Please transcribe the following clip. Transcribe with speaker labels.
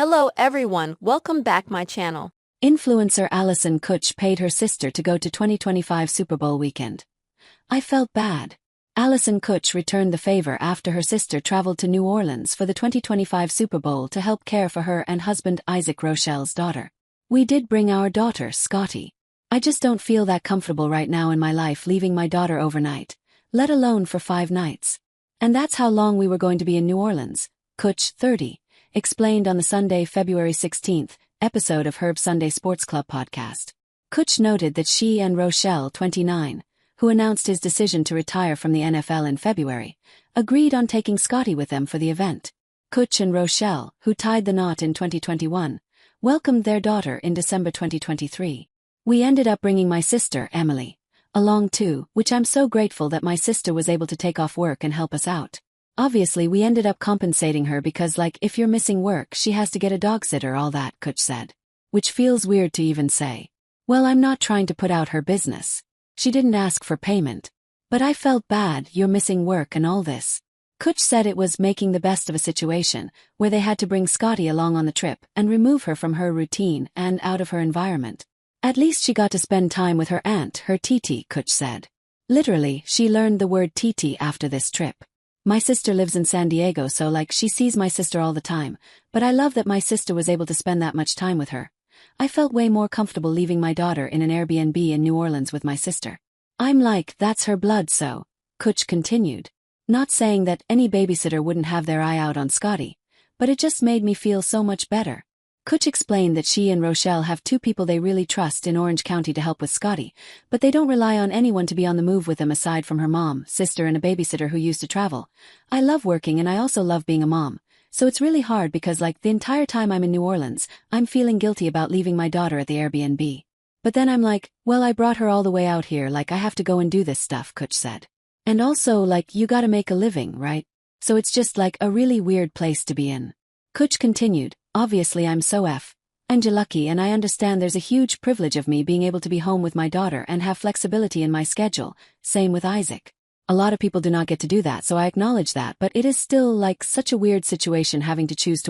Speaker 1: Hello everyone, welcome back my channel.
Speaker 2: Influencer Allison Kuch paid her sister to go to 2025 Super Bowl weekend. I felt bad. Allison Kuch returned the favor after her sister traveled to New Orleans for the 2025 Super Bowl to help care for her and husband Isaac Rochelle's daughter. We did bring our daughter, Scotty. I just don't feel that comfortable right now in my life leaving my daughter overnight, let alone for 5 nights. And that's how long we were going to be in New Orleans, Kuch, 30. Explained on the Sunday, February 16th, episode of Herb Sunday Sports Club podcast. Kuch noted that she and Rochelle, 29, who announced his decision to retire from the NFL in February, agreed on taking Scotty with them for the event. Kuch and Rochelle, who tied the knot in 2021, welcomed their daughter in December 2023. We ended up bringing my sister, Emily, along too, which I'm so grateful that my sister was able to take off work and help us out. Obviously we ended up compensating her because if you're missing work she has to get a dog sitter, all that, Kuch said. Which feels weird to even say. Well, I'm not trying to put out her business. She didn't ask for payment. But I felt bad, you're missing work and all this. Kuch said it was making the best of a situation where they had to bring Scotty along on the trip and remove her from her routine and out of her environment. At least she got to spend time with her aunt, her Titi, Kuch said. Literally, she learned the word Titi after this trip. My sister lives in San Diego, so she sees my sister all the time, but I love that my sister was able to spend that much time with her. I felt way more comfortable leaving my daughter in an Airbnb in New Orleans with my sister. I'm that's her blood, so, Kuch continued. Not saying that any babysitter wouldn't have their eye out on Scotty, but it just made me feel so much better. Kuch explained that she and Rochelle have 2 people they really trust in Orange County to help with Scotty, but they don't rely on anyone to be on the move with them aside from her mom, sister and a babysitter who used to travel. I love working and I also love being a mom, so it's really hard because the entire time I'm in New Orleans, I'm feeling guilty about leaving my daughter at the Airbnb. But then I'm well, I brought her all the way out here, I have to go and do this stuff, Kuch said. And also you gotta make a living, right? So it's just a really weird place to be in. Kuch continued, obviously I'm so and lucky and I understand there's a huge privilege of me being able to be home with my daughter and have flexibility in my schedule, same with Isaac. A lot of people do not get to do that, so I acknowledge that, but it is still such a weird situation having to choose to work